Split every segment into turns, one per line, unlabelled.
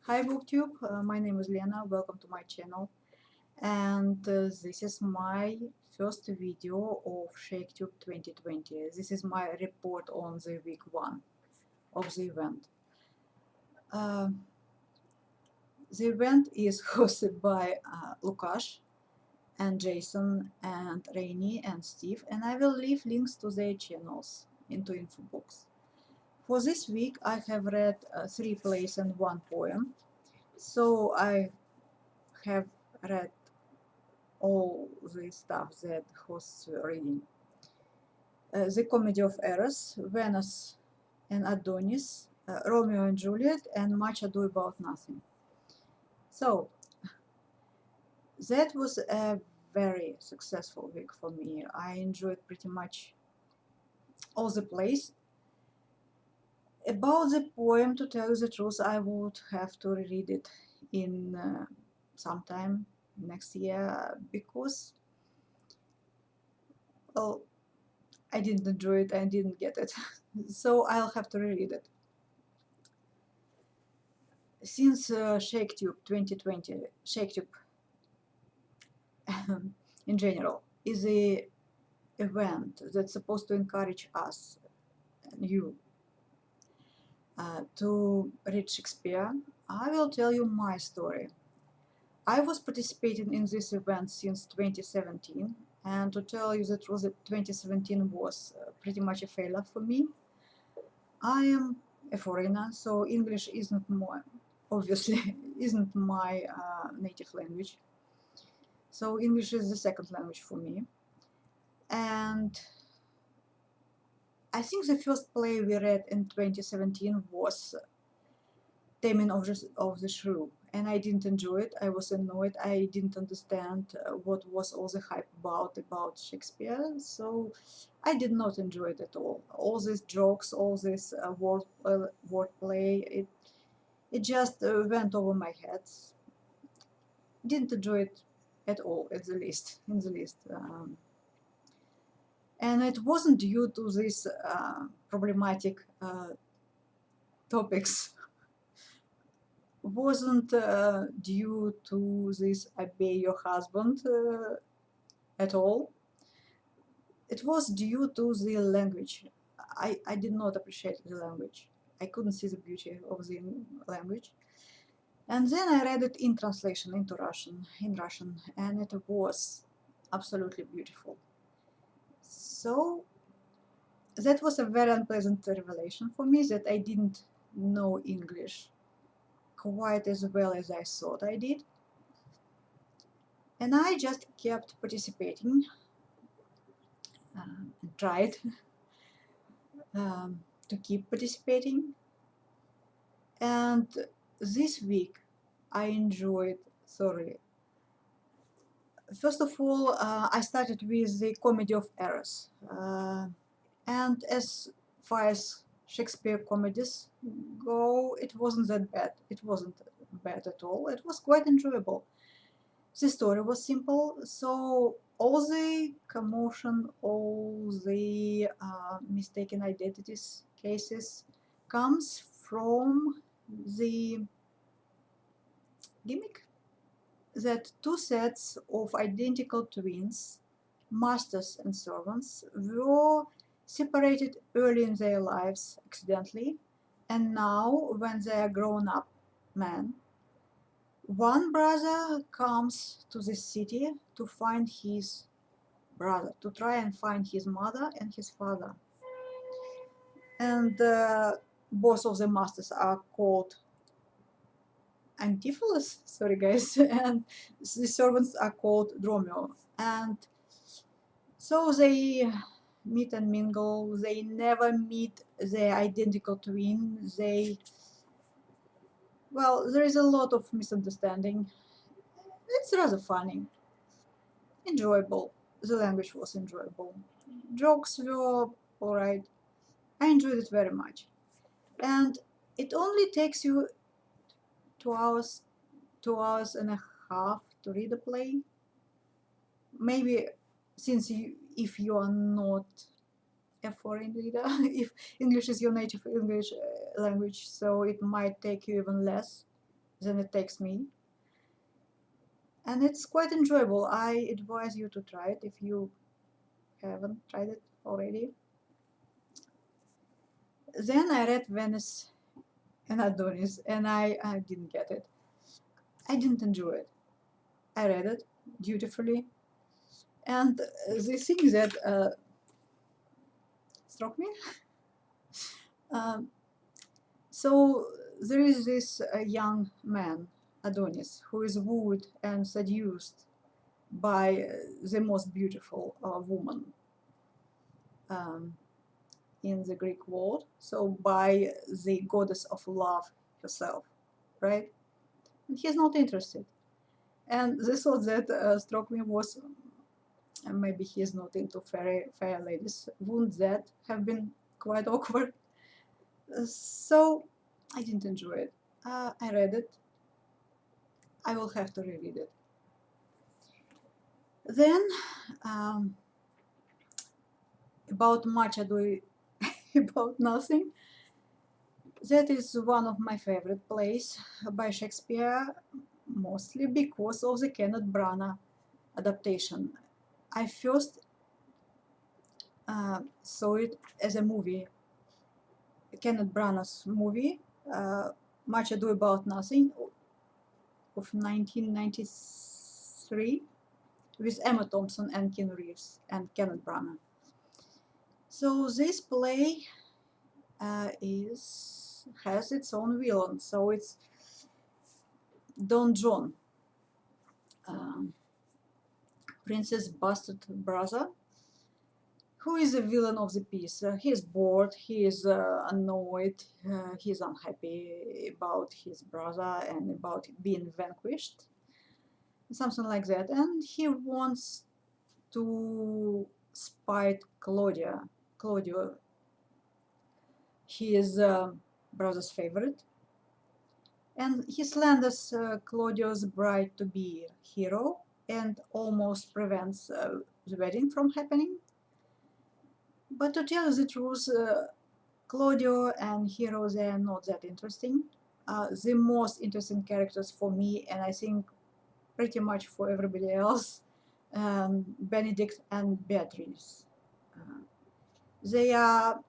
Hi BookTube, my name is Lena, welcome to my channel, and this is my first video of ShakeTube2020. This is my report on the week 1 of the event. The event is hosted by Lukash and Jason and Rainey and Steve, and I will leave links to their channels into info box. For this week I have read 3 plays and 1 poem, so I have read all the stuff that hosts were reading. The Comedy of Errors, Venus and Adonis, Romeo and Juliet, and Much Ado About Nothing. So that was a very successful week for me. I enjoyed pretty much all the plays. About the poem, to tell you the truth, I would have to reread it in sometime next year because, well, I didn't enjoy it, I didn't get it, so I'll have to reread it. Since ShakeTube2020, ShakeTube in general, is a event that's supposed to encourage us, you, to read Shakespeare, I will tell you my story. I was participating in this event since 2017, and to tell you the truth, 2017 was pretty much a failure for me. I am a foreigner, so English isn't obviously isn't my native language. So English is the second language for me. And I think the first play we read in 2017 was Taming of the Shrew, and I didn't enjoy it. I was annoyed. I didn't understand what was all the hype about Shakespeare, so I did not enjoy it at all. All these jokes, all this wordplay, it just went over my head. Didn't enjoy it at all, in the least. And it wasn't due to these problematic topics. Wasn't due to this obey your husband at all. It was due to the language. I did not appreciate the language. I couldn't see the beauty of the language. And then I read it in translation into Russian, and it was absolutely beautiful. So that was a very unpleasant revelation for me, that I didn't know English quite as well as I thought I did. And I just kept participating and tried to keep participating. And this week I enjoyed thoroughly. First of all, I started with the Comedy of Errors. And as far as Shakespeare comedies go, it wasn't that bad. It wasn't bad at all. It was quite enjoyable. The story was simple, so all the commotion, all the mistaken identities cases comes from the gimmick that 2 sets of identical twins, masters and servants, were separated early in their lives accidentally, and now, when they are grown up men, one brother comes to the city to find his brother, to try and find his mother and his father. And both of the masters are called Antipholus, sorry guys, and the servants are called Romeo. And so they meet and mingle. They never meet their identical twin. Well, there is a lot of misunderstanding. It's rather funny, enjoyable. The language was enjoyable. Jokes were alright. I enjoyed it very much. And it only takes you 2 hours and a half to read a play. Maybe if you are not a foreign reader, if English is your native English language, so it might take you even less than it takes me. And it's quite enjoyable. I advise you to try it if you haven't tried it already. Then I read Venice and Adonis, and I didn't get it. I didn't enjoy it. I read it dutifully, and the thing that struck me. Um, so there is this young man, Adonis, who is wooed and seduced by the most beautiful woman in the Greek world, so by the goddess of love herself, right? And he's not interested. And the thought that struck me was maybe he is not into fair ladies. Wouldn't that have been quite awkward? So I didn't enjoy it. I read it. I will have to reread it. Then about Much Ado About Nothing. That is one of my favorite plays by Shakespeare, mostly because of the Kenneth Branagh adaptation. I first saw it as a movie, Kenneth Branagh's movie, Much Ado About Nothing, of 1993, with Emma Thompson and Keanu Reeves and Kenneth Branagh. So this play has its own villain. So it's Don John, Princess' bastard brother, who is the villain of the piece. He is bored, he is annoyed, he is unhappy about his brother and about being vanquished, something like that. And he wants to spite Claudio, his brother's favorite. And he slanders Claudio's bride-to-be hero and almost prevents the wedding from happening. But to tell you the truth, Claudio and Hero, they are not that interesting. The most interesting characters for me, and I think pretty much for everybody else, Benedict and Beatrice. They are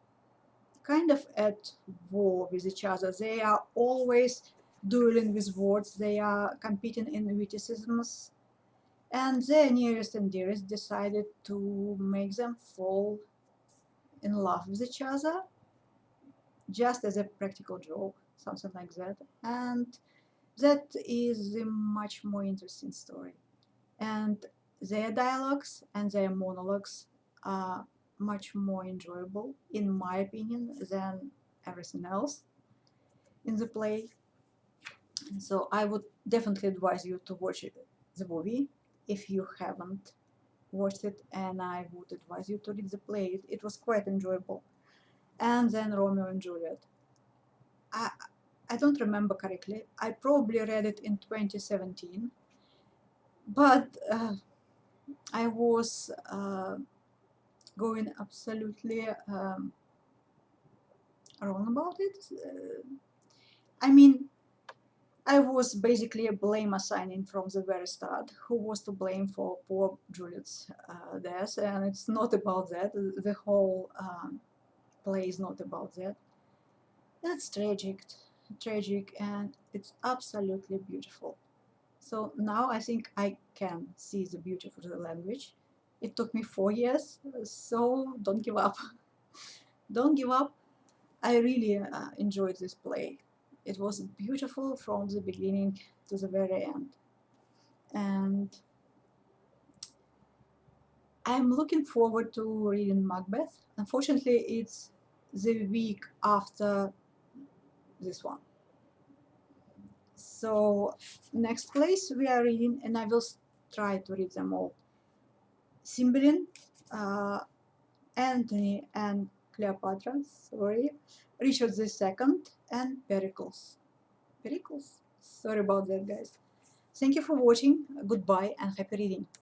kind of at war with each other. They are always dueling with words. They are competing in witticisms. And their nearest and dearest decided to make them fall in love with each other, just as a practical joke, something like that. And that is a much more interesting story. And their dialogues and their monologues are much more enjoyable, in my opinion, than everything else in the play. And so I would definitely advise you to watch the movie if you haven't watched it, and I would advise you to read the play. It was quite enjoyable. And then Romeo and Juliet. I don't remember correctly. I probably read it in 2017, but I was going absolutely wrong about it. I mean, I was basically a blame assigning from the very start. Who was to blame for poor Juliet's death? And it's not about that. The whole play is not about that. It's tragic, and it's absolutely beautiful. So now I think I can see the beauty of the language. It took me 4 years, so don't give up. Don't give up. I really enjoyed this play. It was beautiful from the beginning to the very end. And I'm looking forward to reading Macbeth. Unfortunately, it's the week after this one. So next place we are reading, and I will try to read them all. Cymbeline, Antony and Cleopatra, sorry, Richard II, and Pericles. Pericles? Sorry about that, guys. Thank you for watching. Goodbye and happy reading.